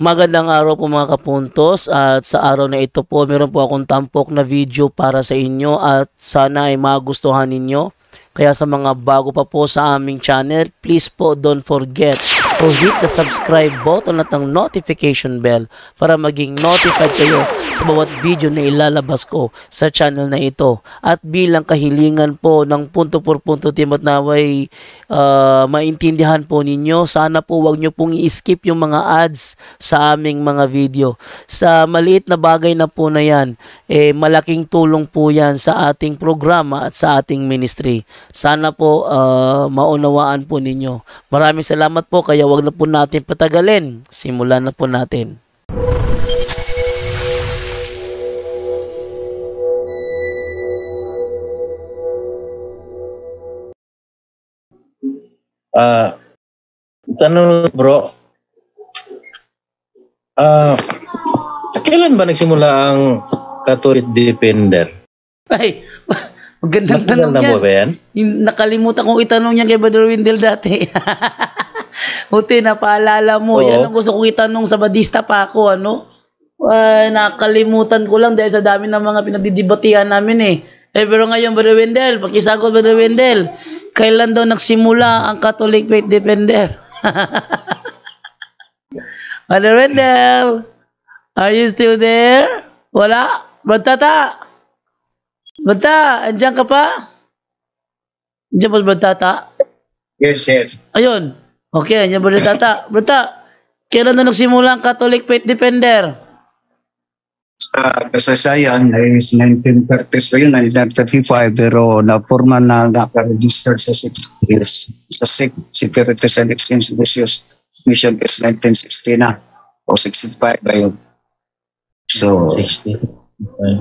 Magandang araw po mga kapuntos, at sa araw na ito po meron po akong tampok na video para sa inyo at sana ay magustuhan ninyo. Kaya sa mga bago pa po sa aming channel, please po don't forget to hit the subscribe button at ang notification bell para maging notified kayo sa bawat video na ilalabas ko sa channel na ito. At bilang kahilingan po ng punto por punto team at naway maintindihan po ninyo, sana po wag nyo pong i-skip yung mga ads sa aming mga video. Sa maliit na bagay na po na yan, malaking tulong po yan sa ating programa at sa ating ministry. Sana po maunawaan po ninyo. Maraming salamat po, kaya wag na po natin patagalin. Simulan na po natin. Tanong bro, kailan ba nagsimula ang Catholic Defender? Ay, magandang tanong mo ba yan? Nakalimutan kong itanong niya kay Brother Wendell dati. Buti napaalala mo. Oo. Yan ang gusto kong itanong sa Badista pa ako, ano? Nakalimutan ko lang dahil sa dami ng mga pinagdidibatihan namin eh. Pero ngayon, Brother Wendell, pakisagot, Brother Wendell, kailan daw nagsimula ang Catholic Faith Defender? Brother Wendell, are you still there? Wala? Bantata? Banta, andyan ka pa? Andyan ba Bantata? Yes. Ayun. Okay, andyan ba Bantata? Banta, kailan daw nagsimula ang Catholic Faith Defender? Sa kasaysayan is 1930s pa yun, 1935, pero na-forma na naka-register sa Securities and Exchange Mission is 1960 na o 65 ba yun. So, 60.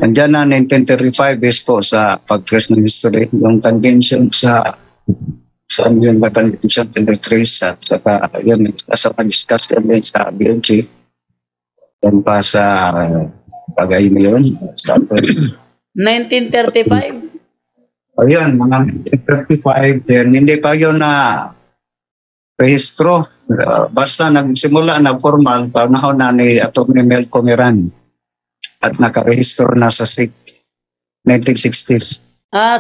andyan na 1935 is po sa pag-first ministry, yung convention sa yun na convention 23 at saka yun, sa pag-discuss kami sa BNG yan pa sa bagay mo yun. 1935? Ayun, mga 1935 din. Hindi pa yun na rehistro. Basta nagsimula na formal panahon na ni Atty. Mel Comeran at nakarehistro na sa SIC 1960s.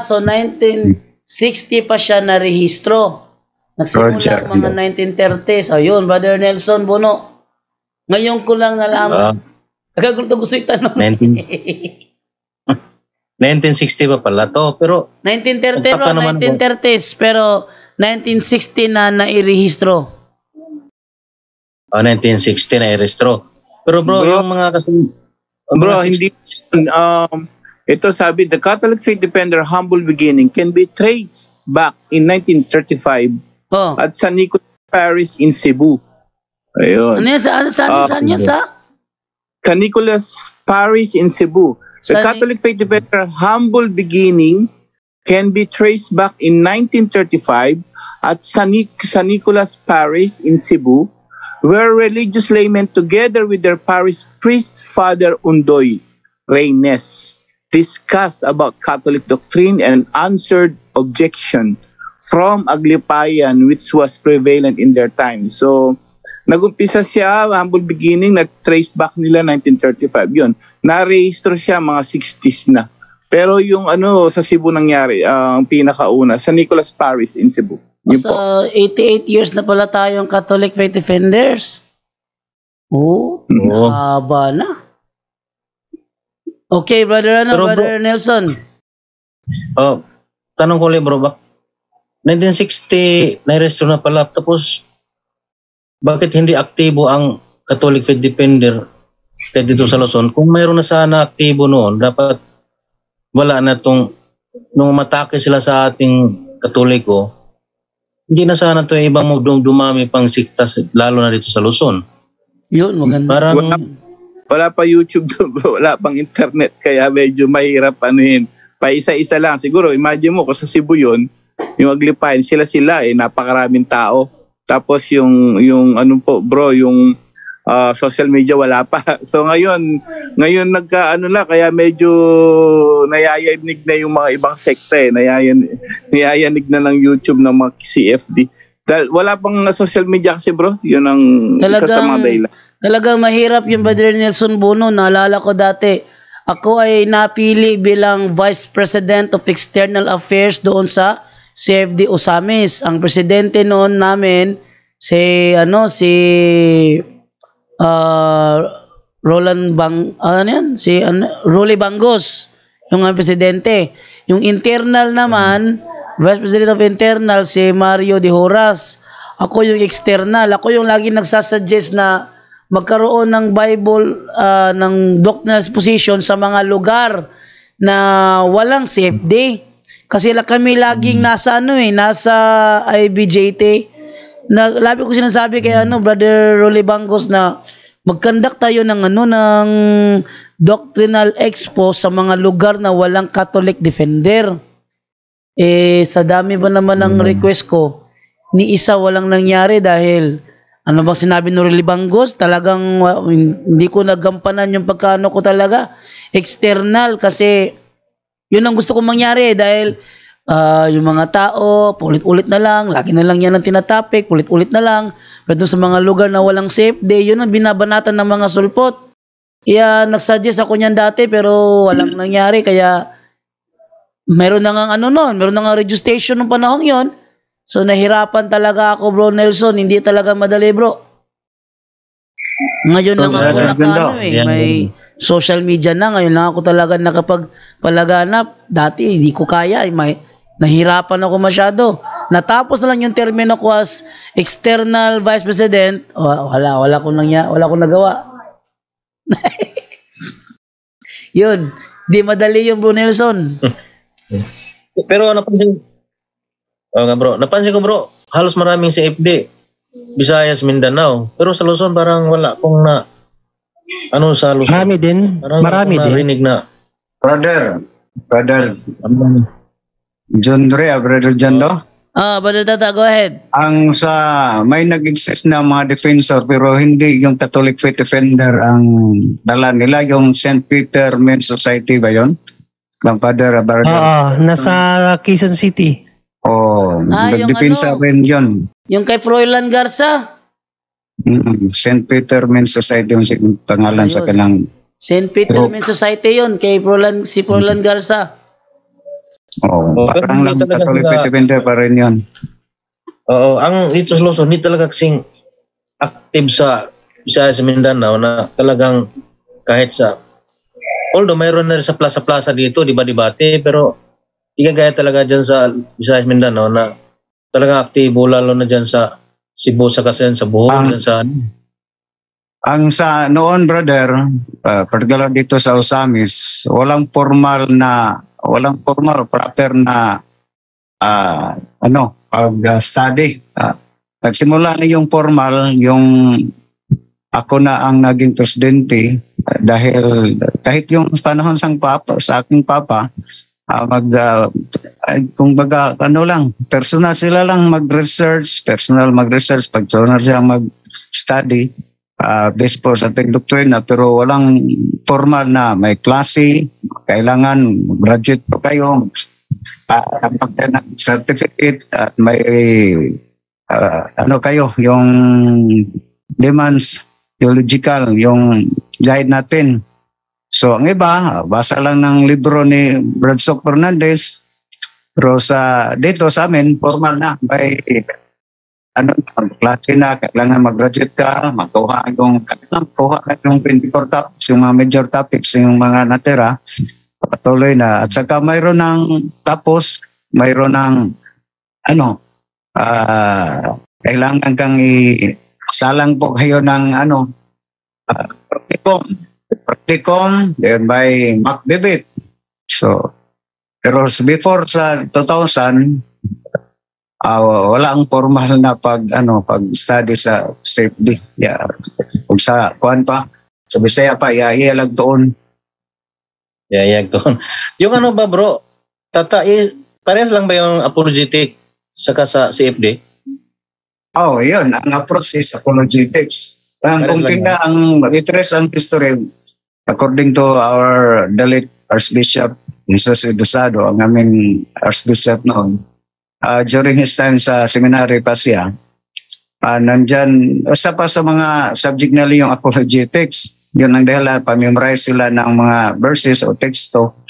So 1960 pa siya na rehistro. Nagsimula mga 1930s. Ayun, Brother Nelson Bono. Ngayon ko lang nalaman. Gusto itanong. 1960 pa pala to, pero 1930 o 1930s, pero 1960 na nairehistro. 1960 na i-restro. Pero bro, yung mga kasi... Bro, hindi... ito sabi, the Catholic Faith Defender humble beginning can be traced back in 1935 at San Nicolas Parish in Cebu. Ayun. Ano yan? Saan yan? San Nicolas Parish in Cebu. The Catholic Faith Defender humble beginning can be traced back in 1935 at San Nicolas Parish in Cebu, where religious laymen together with their parish priest, Father Undoy Reynes, discussed about Catholic doctrine and answered objection from Aglipayan which was prevalent in their time. So, nagumpisa siya, humble beginning, nag-trace back nila 1935. Yun, na-rehistro siya mga 60s na. Pero yung sa Cebu nangyari, ang pinakauna, sa Nicolas Parish in Cebu. Yun po. 88 years na pala tayong Catholic Faith Defenders. Haba na. Okay, Brother Brother Nelson. Tanong ko ulit bro, 1960 na-restro na pala, tapos bakit hindi aktibo ang Catholic Faith Defender dito sa Luzon? Kung mayroon na sana aktibo noon, dapat wala na nung matake sila sa ating Katoliko, hindi na sana ito ibang dumami pang siktas, lalo na dito sa Luzon. Yun, maganda. Parang, wala pa YouTube, wala pang internet, kaya medyo mahirap pa isa-isa lang. Siguro, imagine mo, kung sa Cebu yun, yung Aglipayan, sila napakaraming tao. Tapos yung social media wala pa. So ngayon kaya medyo nayayanig na yung mga ibang sekta nayayanig na ng YouTube ng mga CFD. Dahil wala pang social media kasi bro, yun ang isa sa mga dahilan. Talagang mahirap yung Brother Nelson Bono. Naalala ko dati, ako ay napili bilang Vice President of External Affairs doon sa CFD Osamis. Ang presidente noon namin si Rolly Bangos, yung presidente. Yung internal naman, Vice President of Internal si Mario De Horas. Ako yung external. Ako yung lagi nagsasuggest na magkaroon ng Bible, ng doctrinal position sa mga lugar na walang CFD. Kasi kami laging nasa IBJT. Labi ko sinasabi kay Brother Rolly Bangos na mag-conduct tayo ng doctrinal expo sa mga lugar na walang Catholic defender. Sa dami ba naman ng request ko, ni isa walang nangyari dahil ano bang sinabi ni Rolly Bangos? Talagang hindi ko nagampanan yung pagkano ko talaga. External kasi yun ang gusto kong mangyari dahil yung mga tao, ulit-ulit na lang, lagi na lang yan ang tinatapik, ulit-ulit na lang. Pero sa mga lugar na walang safe day, yun ang binabanatan ng mga sulpot. Kaya nagsuggest ako niyan dati pero walang nangyari. Kaya meron na nga meron na nga radio station ng panahon yon. So nahirapan talaga ako, Bro Nelson. Hindi talaga madali, bro. Ngayon lang ako may social media na. Ngayon lang ako talaga nakapagpalaganap. Dati hindi ko kaya. Nahirapan ako masyado. Natapos na lang yung termino ko as external vice president. Wala akong nagawa. Yun. Di madali yung Bro Nelson. Pero napansin ko bro, halos maraming CFD, Visayas, Mindanao. Pero sa Luzon parang wala kong sa Luzon. Marami din. Narinig na. Brother John Ray, Brother John Do? Brother Tata, go ahead. May nag-exist na mga defensor pero hindi yung Catholic Faith Defender ang dala nila, yung St. Peter Men's Society ba yun? Ng Father Abardo. Nasa Quezon City. Nagdepensa rin yun. Yung kay Froilan Garza? St. Peter Men's Society yung pangalan sa kanang... St. Peter Men's Society yun, kay Froilan Garza. Parang lang Catholic Faith Defender pa rin yun. Ang dito sa Luzon, hindi talaga kasing active sa Visayas, Mindanao na talagang kahit although mayroon na rin sa plaza-plaza dito, diba-dibate, pero hindi kagaya talaga dyan sa Visayas, Mindanao na talagang aktibo, lalo na dyan sa Cebu, sa Cagayan, sa Bohol, Ang sa noon, brother, particular dito sa Osamis, walang proper na pag-study. Nagsimula na yung formal, yung ako na ang naging presidente dahil kahit yung panahon sa aking papa, personal sila lang mag-research, personal siya mag-study, based po sa ating doktrina, pero walang formal na may klase, kailangan graduate po kayo, ng certificate, at may kayo, yung demands, theological, yung guide natin. So, ang iba, basa lang ng libro ni Bradshaw Fernandez, pero dito sa amin, formal na. May klase na, kailangan mag-graduate ka, makuha yung 24 topics, yung mga major topics, yung mga natira, patuloy na. At saka mayroon ng tapos, mayroon ng kailangan kang salang po kayo ng practicum, then by MacBibit. So, pero before sa 2000, wala ang formal na pag-study sa safety. Kung sa kuan pa, sa Bisaya pa, ialag doon. Yayag doon. Yung ba bro, Tata, parehas lang ba yung apologetic saka sa CFD? Yun. Ang approach is apologetics. Kung tingnan ang interest ang history, according to our late Archbishop Jesus Edusado, ang aming Archbishop noon, during his time sa seminary pa siya, nandyan, isa pa sa mga subject nila yung apologetics. Yun ang dahilan, pamemorize sila ng mga verses o teksto,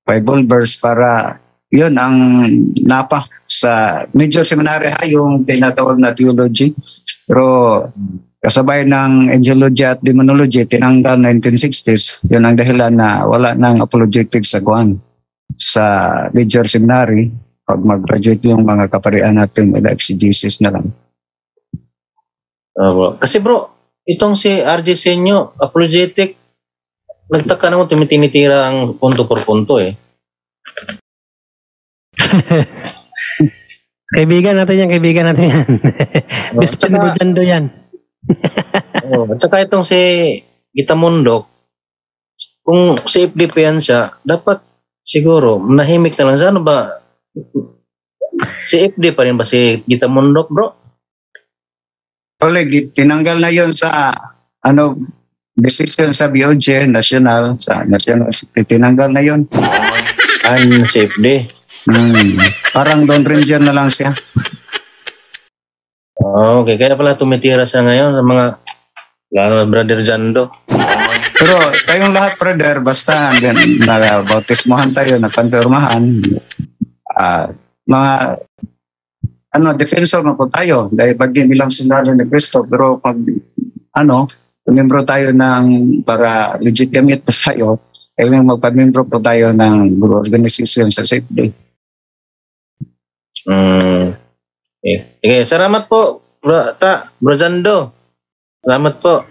Bible verse para yun ang napa sa major seminary yung tinatawag na theology. Pero kasabay ng angelology at demonology, tinanggal 1960s. Yun ang dahilan na wala ng apologetics sa Guam sa major seminary. Pag mag-graduate yung mga kaparian natin, may exegesis na lang. Bro. Kasi bro, itong si RJ Senyo, apologetic, nagtaka naman tumitinitira ang punto por punto eh. Kaibigan natin yan. Best friend ko dyan yan. At saka itong si Gitamundok, kung si FDP yan siya, dapat siguro, nahimik na lang siya. Ano ba? Si FD pa rin ba si Gitamundok, bro? Tinanggal na yon sa decision sa BOJ national tinanggal na yon. Si FD. Parang Don Ranger na lang siya. Okay, kaya pala tumitira siya ngayon sa mga lalo brother Jando. Pero tayong lahat, brother, basta nag-bautismohan tayo, nagpanturmahan, mga defensor na po tayo dahil bagay bilang sundalo ni Cristo. Pero pag membro tayo ng para legitimate pa tayo, ay magpamembro po tayo ng organization sa safety. Okay, salamat po, Bro Jando. Salamat po.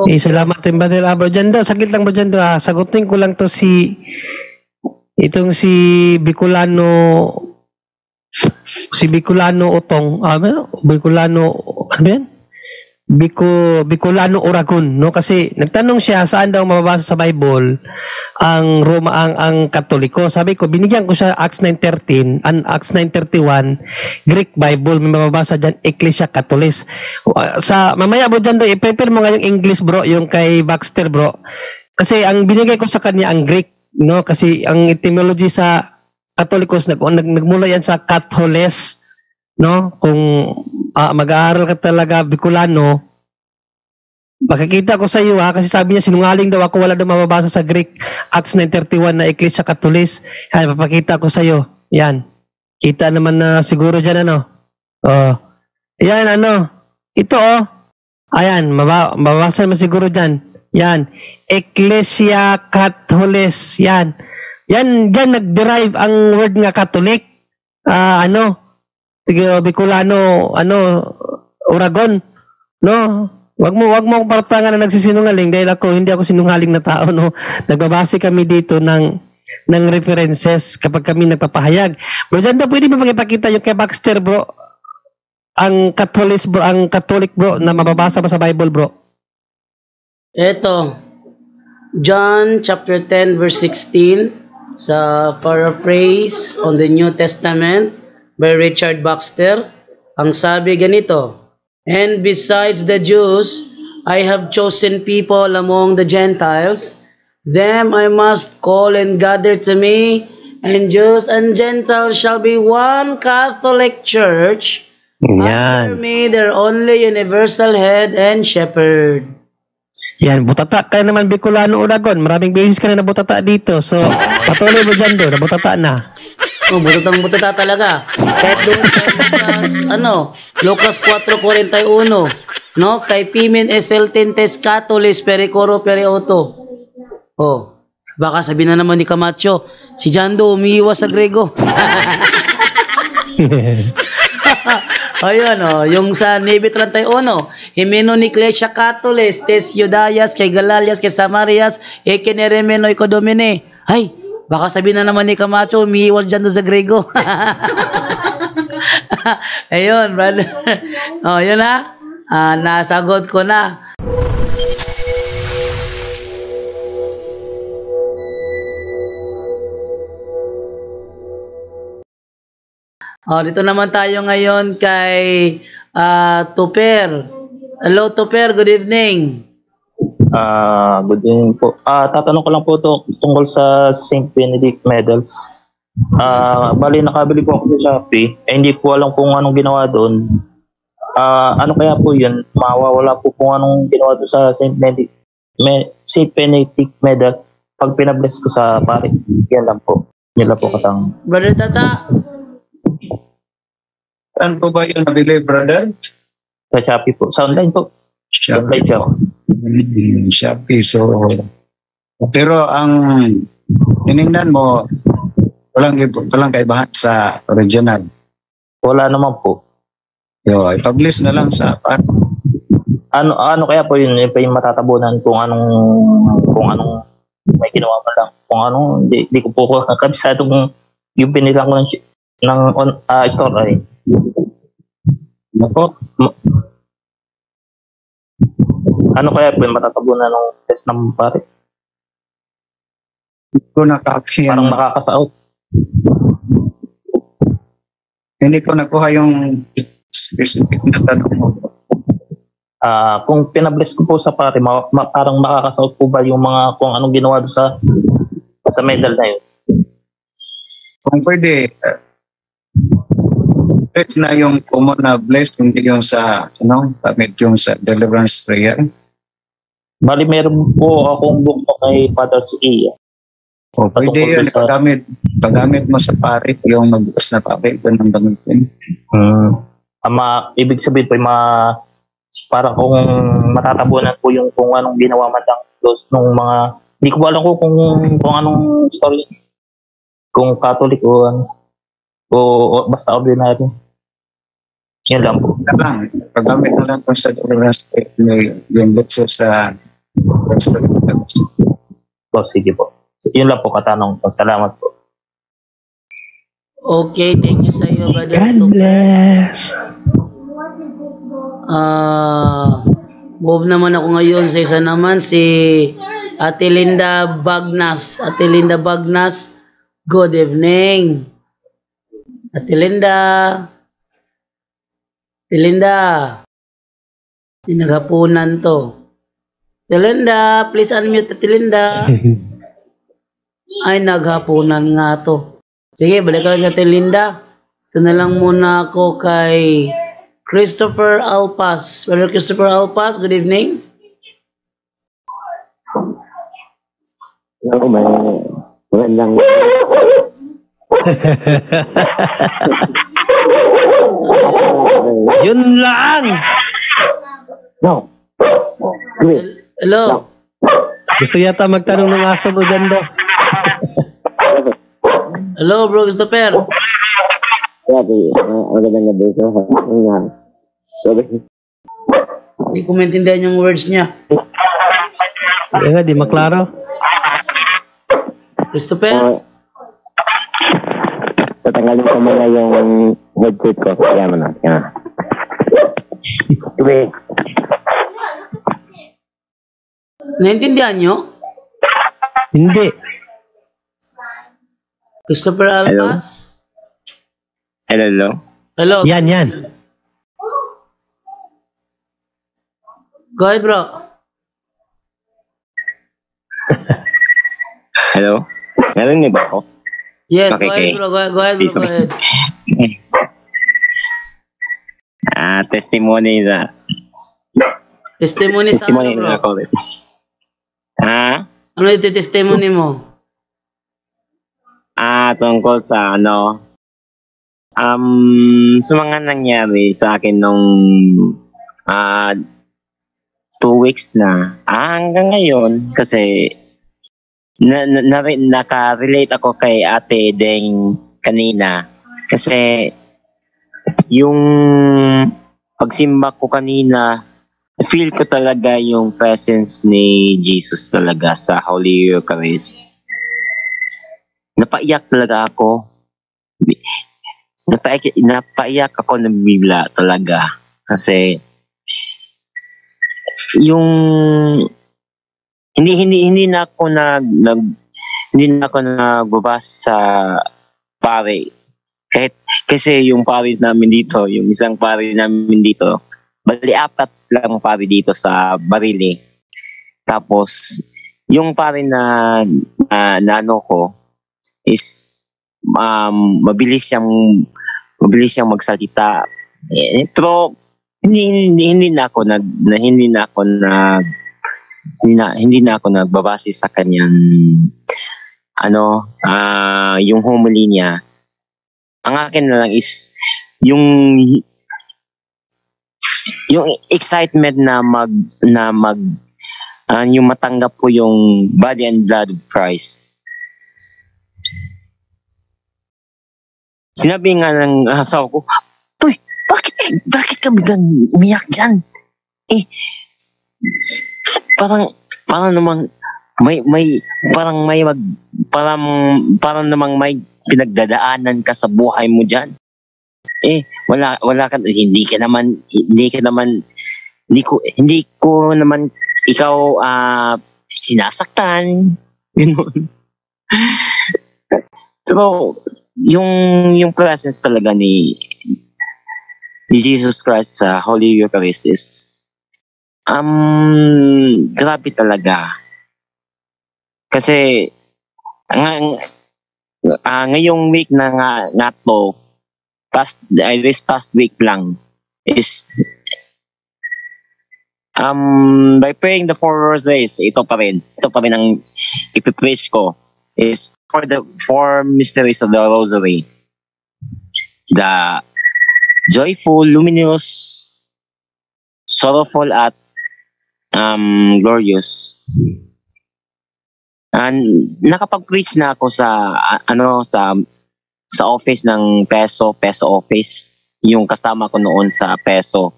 Salamat din ba nila, Bro Jando? Sakit lang, Bro Jando. Sagutin ko lang to si Bicolano Otong. Bicolano, ano yan? Bicolano Oragon, no? Kasi nagtanong siya saan daw mababasa sa Bible ang ang Katoliko. Sabi ko, binigyan ko siya Acts 9:13 and Acts 9:31, Greek Bible, may mababasa diyan Ecclesia Catholis. Sa mamaya, Bro Jando, i-prepare mo nga yung English, bro, yung kay Baxter, bro. Kasi ang binigay ko sa kanya ang Greek, no? Kasi ang etymology sa Katolikos nagmula yan sa Catholes, no? Kung mag-aaral ka talaga Bicolano, makikita ko sa iyo kasi sabi niya sinungaling daw ako, wala daw mababasa sa Greek Acts 9:31 na Ecclesia Catholis. Ay, papakita ko sa iyo. Yan. Kita naman na siguro diyan Yan Ito Ayan, mababasa mo siguro diyan. Yan. Ecclesia Catholis. Yan. Yan nag-derive ang word nga Catholic. Bicolano, Oragon, no? Wag mo akong paratangan na nagsisinungaling dahil hindi ako sinungaling na tao, no? Nagbabase kami dito ng references kapag kami nagpapahayag. Bro, dyan ba pwede ba magipakita yung kay Baxter, bro? Ang Catholic, bro, na mababasa ba sa Bible, bro? Ito, John chapter 10 verse 16 sa paraphrase on the New Testament by Richard Baxter. Ang sabi ganito, "And besides the Jews, I have chosen people among the Gentiles. Them I must call and gather to me, and Jews and Gentiles shall be one Catholic Church. Under me, their only universal head and shepherd." Yan, butata ka naman, Bicolano Oragon. Maraming beses ka na nabutata dito. So, patuloy mo dyan doon, nabutata na. Butata talaga. Kahit doon Lucas 4:41, no? Kay Pimen Eseltentes Catolis Pericoro Perioto. Baka sabihin na naman ni Camacho, si Jando umiiwas sa Grego. Ayun, yung sa Nebe 31, Himeno ni Ecclesia Catholis, Tes Judaias, kay Galalias, kay Samarias, Ekeneremeno Ikodomine. Ay, baka sabihin na naman ni Camacho, umiiwas dyan sa Grego. Ayun, brother. Yun nasagot ko na. Dito naman tayo ngayon kay Tuper. Hello, Tuper. Good evening. Good evening po. Tatanong ko lang po tungkol sa St. Benedict medals. Bali nakabili po ako sa Shopee. Hindi ko alam kung anong ginawa doon. Ano kaya po yun? Mawawala po kung anong ginawa doon sa St. Benedict medal pag pinabless ko sa pare. Yan lang po. Yan lang po katang. Brother Tata, Saan po ba yun nabili, brother? Sa Shopee po. Sa online po. Shopee. Online siya. Shopee. So, pero ang tinignan mo, walang kaibahan sa original. Wala naman po. Yo, i-publish na lang sa Ano kaya po yun? Yung matatabunan kung anong may ginawa mo lang. Kung anong, di ko po kabisadong yung pinilang ko ng store ay. Nako. Ano kaya po yung matatabunan ng test ng pare? Hindi ko na-copy. Parang nakakasaot. Hindi ko nakuha yung specific na tanong mo. Kung pinabless ko po sa pare, parang makakasaot po ba yung mga kung anong ginawa doon sa medal na yun? Kung pwede, bless na yung common na bless, hindi yung sa, gamit yung sa deliverance prayer. Bali, meron po akong book kay Father Sikia. O pwede yun, paggamit mo sa pare, yung magbukas na pare, doon ang gamitin. Ibig sabihin po, parang kung matatabunan po yung kung anong ginawa man lang nung mga, hindi ko alam ko kung anong story, kung Catholic o basta ordinary. Yan lang po. Paggamit na lang kung sa deliverance prayer, yung letso sa sige po. Yun lang po katanong ko. Salamat po. okay, thank you sa iyo, Brother God Tuper. bless. Move naman ako ngayon sa isa naman, si Ate Linda Bagnas. Ate Linda Bagnas, good evening. Ate Linda. Ate Linda. Naghapunan to. Ate Linda, please unmute Ate Linda. Ay, naghapunan nga to. Sige, balikan sa Ate Linda. Ito na lang muna ako kay Christopher Alpas. Brother Christopher Alpas, good evening. Hello, magandang Yun lang. No. Hello. Gusto yata magtanong ng aso mo dyan daw. Hello, bro Christopher. Magandang gabi sa Hindi ko maintindihan yung words niya. Kaya nga, di maklaro. Christopher? Tatanggalin ko muna yung headset ko. Kaya mo na. Wait. Naintindihan nyo? Hindi. Christopher Alpas? Hello. Hello. Yan. Go ahead, bro. Hello. Narinig ba ako? Yes, Okay, go ahead, okay. bro. Go ahead, bro. Go ahead. Testimony na. Testimony sa Testimony ano, na bro? ako. Ano yung testimony mo? Tungkol sa sa mga nangyari sa akin nung 2 weeks na hanggang ngayon kasi naka-relate ako kay Ate Deng kanina kasi yung pagsimba ko kanina feel ko talaga yung presence ni Jesus talaga sa Holy Eucharist. Napaiyak talaga ako. Napaiyak ako ng bigla talaga. Kasi yung hindi na ako nagbabasa sa pare. Kasi yung pare namin dito, yung isang pare namin dito, bali 4 lang pare dito sa Barili. Tapos, yung pare na ano ko is mabilis siyang magsalita. Pero hindi na ako nagbabase sa kanyang yung homily niya. Ang akin na lang is yung excitement yung matanggap ko yung body and blood of Christ. Sinabi nga ng asawa ko, "Uy, bakit ka biglang umiyak dyan? Parang namang parang namang may pinagdadaanan ka sa buhay mo dyan. Wala ka, hindi ko naman ikaw sinasaktan." Ganun. Pero yung presence talaga ni Jesus Christ sa Holy Eucharist is grabe talaga. Kasi ngayong week na nga to, this past week lang is by praying the 4 days, ito pa rin ang ipipreach ko is for the 4 mysteries of the Rosary. The joyful, luminous, sorrowful, at glorious. And nakapag-preach na ako sa office ng Peso office, yung kasama ko noon sa Peso.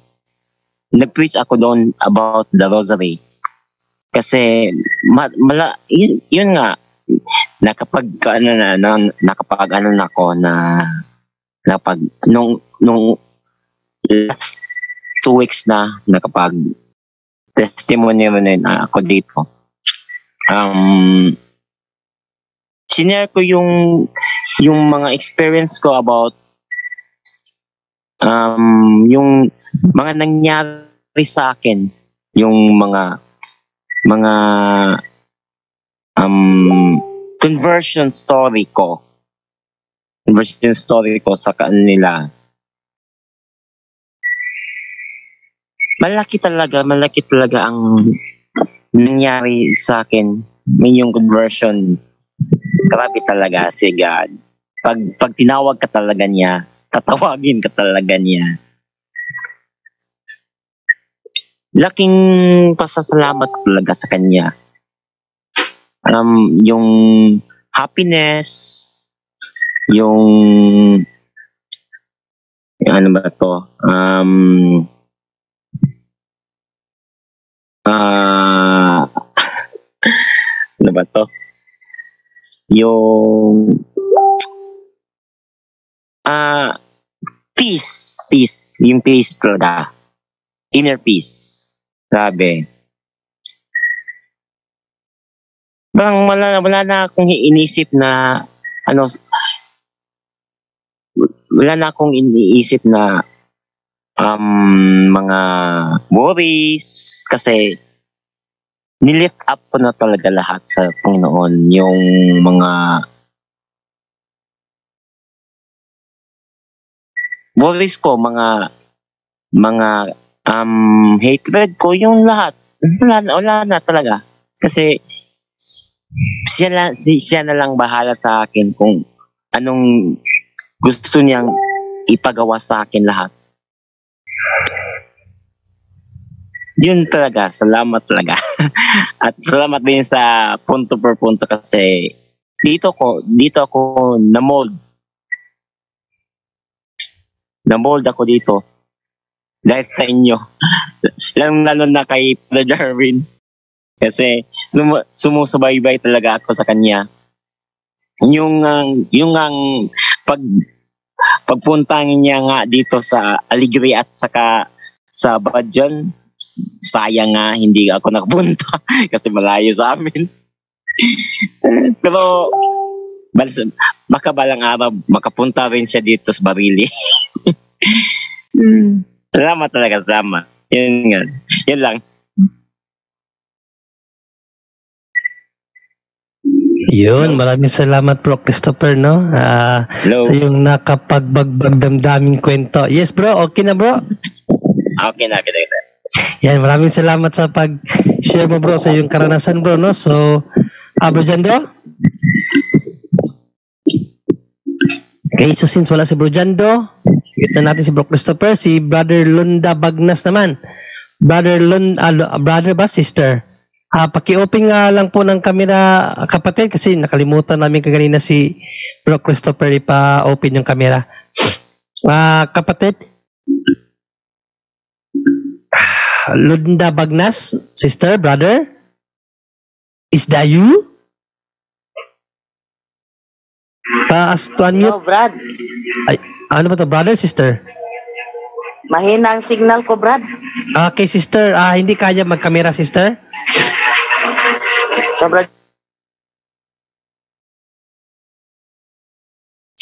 Nag-preach ako doon about the Rosary. Kasi yun nga, nung last 2 weeks na nakapag testimony rin ako dito. Sinare ko yung mga experience ko about yung mga nangyari sa akin, yung mga conversion story ko sa kanila. Malaki talaga ang nangyari sa akin. May yung conversion. Grabe talaga si God. Pag tinawag ka talaga niya, tatawagin ka talaga niya. Laking pasasalamat ko talaga sa kanya. Yung happiness, yung ano ba to? Ano ba to? Yung peace, yung peace talaga. Inner peace. Grabe. Parang wala na akong iniisip na wala na akong iniisip na mga worries, kasi nilift up ko na talaga lahat sa Panginoon. Yung mga worries ko, mga hatred ko, yung lahat wala na talaga, kasi siya na lang bahala sa akin kung anong gusto niyang ipagawa sa akin lahat. Yun talaga, salamat talaga. At salamat din sa punto per punto, kasi dito ako na-mold ako dito dahil sa inyo. Lalo na kay Brother Darwin, kasi sumusubaybay talaga ako sa kanya. Yung pagpunta niya nga dito sa Aligre at saka sa Badjan, sayang nga hindi ako nakapunta kasi malayo sa amin. Pero baka balang araw makapunta rin siya dito sa Barili. Salamat talaga, salamat. Yun lang. Yun, maraming salamat bro Christopher, no? Hello. Sa yung nakapagbagbag damdaming kwento. Yes bro, okay na bro? Okay na. Yan, maraming salamat sa pag-share mo bro sa yung karanasan bro, no? So, bro Jando? Okay, so since wala si bro Jando, kita natin si bro Christopher, si brother Lunda Bagnas naman. Brother ba, sister? Paki-open nga lang po ng camera, kapatid, kasi nakalimutan namin kaganina si bro Christopher ipa-open yung camera. Kapatid? Lunda Bagnas, sister, brother? Is that you? Taas to unmute. No, Brad. Ay, ano ba to, brother, sister? Mahina ang signal ko, Brad. Okay, sister, hindi kaya mag-camera, sister? So, Brad.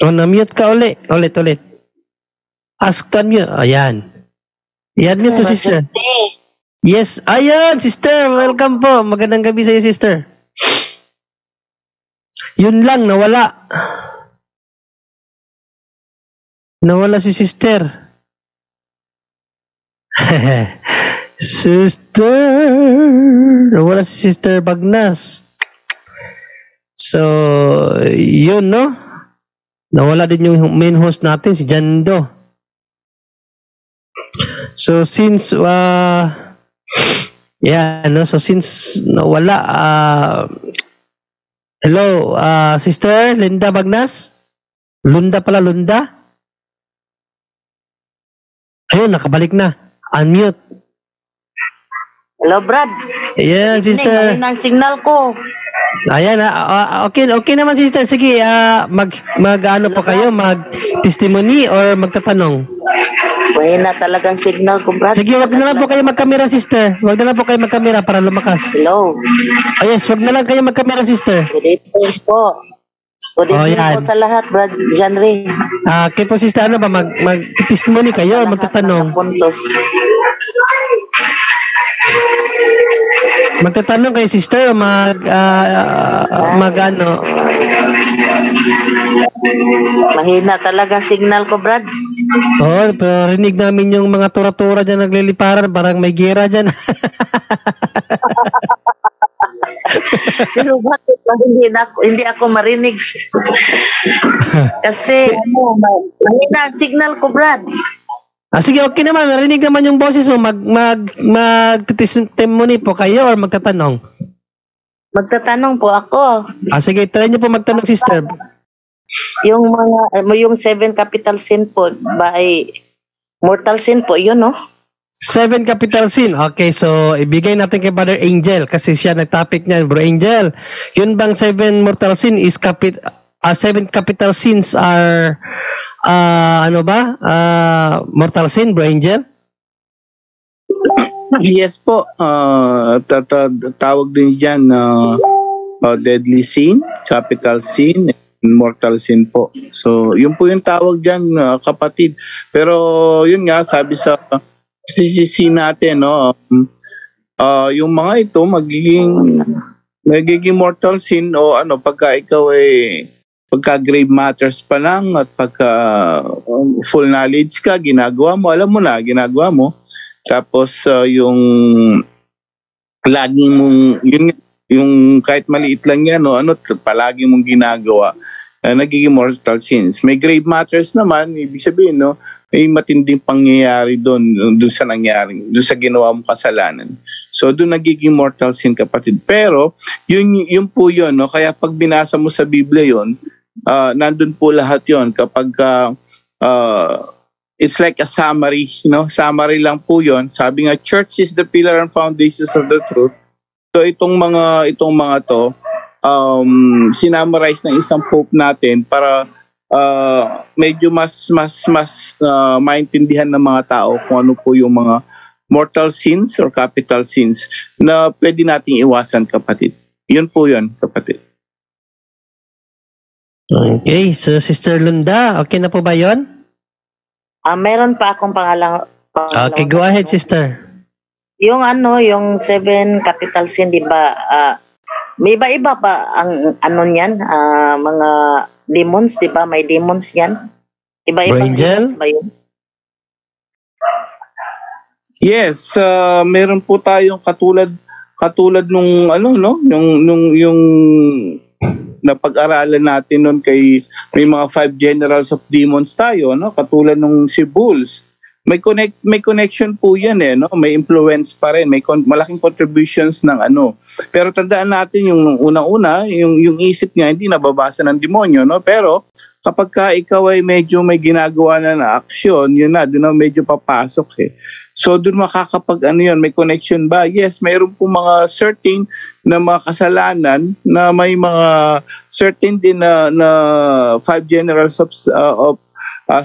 Na-mute ka ulit. Ask to unmute. Ayan. I-unmute to, sister. Yes, ayan, sister. Welcome po. Magandang gabi sa iyo, sister. Yun lang, nawala. Nawala si sister. Sister. Nawala si Sister Bagnas. So, yun, no? Nawala din yung main host natin, si Jando. So, since, so since nawala, hello, Sister Linda Bagnas? Lunda. Ayun, nakabalik na. Unmute. Hello, Brad. Ayan, sister. Mahina ang signal ko. Ayan, okay naman, sister. Sige, ano po kayo? Mag-testimony or magtatanong? Mahina talagang signal ko, Brad. Sige, wag na lang po kayo magkamera, sister. Wag na lang po kayo magkamera para lumakas. Hello. Yes, wag na lang kayo magkamera, sister. Good evening po. Good evening po sa lahat, Brad Janry. Okay po, sister. Ano ba? Mag-testimony kayo or magtatanong? Magtatanong kayo, sister, o ano? Mahina talaga signal ko, Brad. Pero rinig namin yung mga tura-tura dyan nagliliparan. Parang may gira dyan. Pero bakit hindi ako marinig? Kasi mahina ang signal ko, Brad. Sige, okay naman. Narinig naman yung boses mo. Mag-testimony po kayo or magtatanong? Magtatanong po ako. Sige, try niyo po magtanong, sister. Yung 7 capital sin po ba ay mortal sin po, yun, no? 7 capital sin. Okay, so ibigay natin kay Brother Angel kasi siya nag-topic niyan. Bro Angel, yun bang 7 mortal sin is 7 capital sins are mortal sin, Bro Angel? Yes po. Tawag din dyan deadly sin, capital sin, mortal sin po. So, yun po yung tawag dyan, kapatid. Pero, yun nga, sabi sa CCC natin, no, yung mga ito magiging mortal sin o pagka ikaw pagka grave matters pa lang at pagka full knowledge ka, ginagawa mo. Tapos yung lagi mong yung kahit maliit lang yan palagi mong ginagawa, nagiging mortal sins. May grave matters naman, ibig sabihin may matinding pangyayari doon sa nangyari, doon sa ginawa mong kasalanan. So doon nagiging mortal sin, kapatid. Pero yun po yun, kaya pag binasa mo sa Biblia yun, nandun po lahat yon. Kapag it's like a summary, summary lang po yon. Sabi nga, church is the pillar and foundations of the truth. So itong mga to sinummarize ng isang pope natin para medyo mas maintindihan ng mga tao kung ano po yung mga mortal sins or capital sins na pwede nating iwasan, kapatid. Yun po yun, kapatid. Okay, so Sister Lunda, okay na po ba yun? Meron pa akong pangalang. Okay, go ahead, sister. Yung 7 capital sin, di ba? May iba-iba pa ang ano niyan, mga demons, di ba? May demons yan. Iba-ibang Angel? demons ba yun? Yes, meron po tayong katulad nung ano no, yung napag-aralan natin noon kay may mga 5 generals of demons tayo, no? Katulad nung si Bulls. May connection po 'yan no? May influence pa rin, may malaking contributions ng ano. Pero tandaan natin yung unang-una, yung isip niya hindi nababasa ng demonyo, no? Pero kapag ka ikaw ay medyo may ginagawa na aksyon, yun na, doon na medyo papasok eh. So doon makakapag ano yun, may connection ba? Yes, mayroon po mga certain na mga kasalanan na may mga certain din na 5 generals of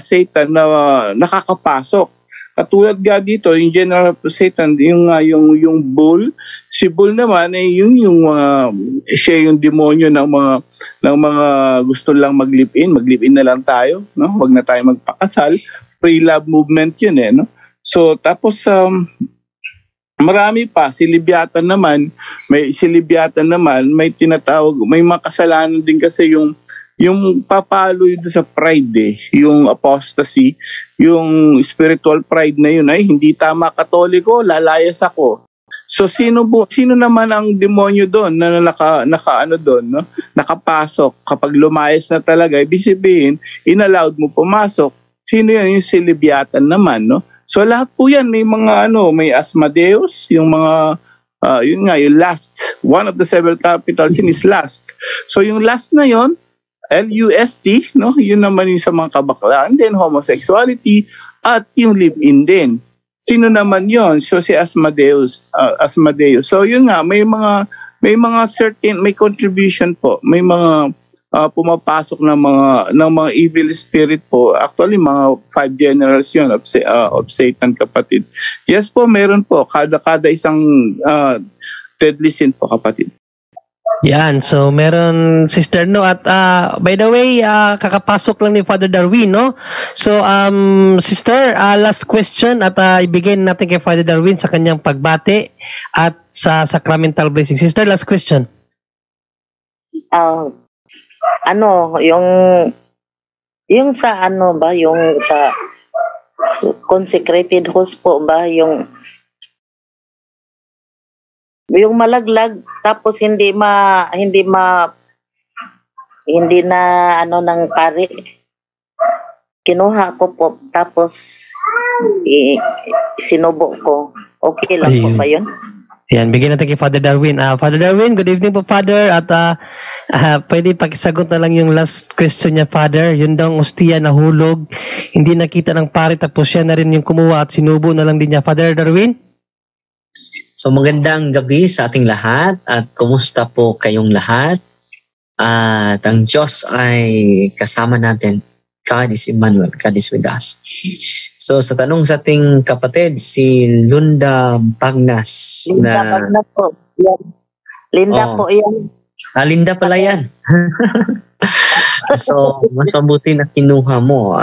Satan na nakakapasok. Katulad nga dito, yung general of Satan, yung bull, si bull naman ay siya yung demonyo ng mga gusto lang mag-live-in na lang tayo, no? Wag na tayo magpakasal. Free love movement yun no? So tapos marami pa, si Leviathan naman, may tinatawag, may mga kasalanan din kasi yung papalo yun sa pride yung apostasy, yung spiritual pride na yun ay hindi tama Katoliko, lalayas ako. So sino naman ang demonyo doon na naka doon, no? Nakapasok kapag lumayas na talaga, ibig sabihin inallowed mo pumasok. Sino yun? Yung si Leviathan naman, no? So lahat po yan may mga may Asmodeus, yung mga yung last, one of the several capital sin is lust. So yung lust na yon, LUST, no? Yun naman yung sa mga kabaklaan din, homosexuality, at yung live-in din. Sino naman yon? So si Asmodeus. So yun nga, may mga certain, may contribution po, may mga pumapasok ng mga evil spirit po. Actually, mga 5 generals yun of Satan, kapatid. Yes po, meron po. Kada isang deadly sin po, kapatid. Yan, so meron Sister No at by the way, kakapasok lang ni Father Darwin, no? So Sister, last question at ibigay natin kay Father Darwin sa kanyang pagbati at sa sacramental blessing. Sister, last question. Yung sa yung sa consecrated host po ba, yung malaglag tapos hindi na ng pari, kinuha ko po tapos sinubo ko, okay lang po ba yun? Yan, bigyan natin kay Father Darwin. Father Darwin, good evening po, Father. At pwede pakisagot na lang yung last question niya, Father. Yun daw ostia nahulog, hindi nakita ng pari, tapos siya na rin yung kumuha at sinubo na lang din niya. Father Darwin? So magandang gabi sa ating lahat at kumusta po kayong lahat? At ang Diyos ay kasama natin. God is Emmanuel, God is with us. So sa tanong sa ating kapatid, si Lunda Bagnas. Bagnas po. Yan. Linda po yan. Linda pala yan. So mas mabuti na kinuha mo.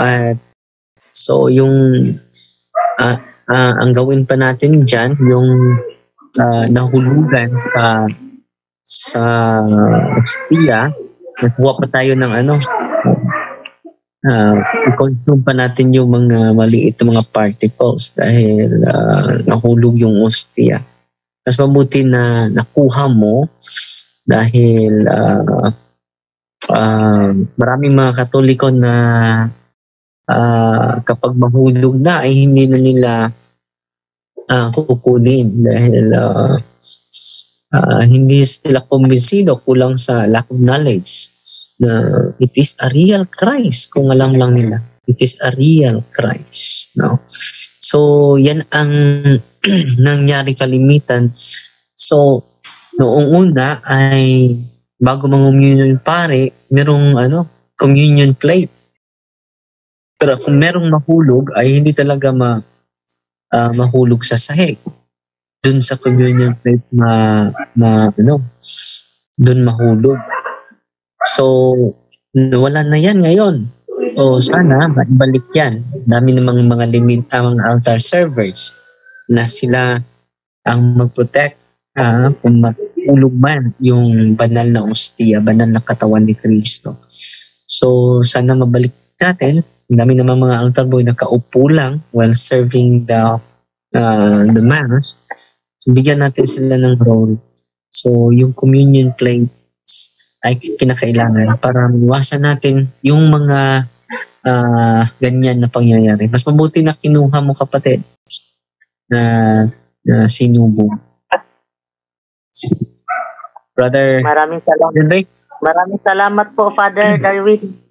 So yung ang gawin pa natin dyan, yung nahulugan sa ostia, nakuha pa tayo ng i-consume pa natin yung mga maliit na mga particles dahil nahulog yung ostia. Mas mabuti na nakuha mo dahil maraming mga Katoliko na kapag mahulog na ay hindi na nila kukunin dahil hindi sila kumbinsido, kulang sa lack of knowledge na it is a real Christ. Kung alam lang nila, it is a real Christ. No? So yan ang nangyari kalimitan. So noong una ay bago mang-communion pare, merong communion plate. Pero kung merong mahulog ay hindi talaga mahulog sa sahig. Doon sa communion plate doon mahulog. So wala na yan ngayon. So sana maibalik yan. Dami namang mga mga altar servers na sila ang mag-protect kung mahulog man yung banal na ostia, banal na katawan ni Kristo. So, sana mabalik natin. Ang dami naman mga altar boy nakaupo lang while serving the mass. So, bigyan natin sila ng role. So, yung communion plates ay kinakailangan para iwasan natin yung mga ganyan na pangyayari. Mas mabuti na kinuha mo, kapatid, na sinubong. Brother Maraming salamat. Henry? Maraming salamat po, Father Darwin.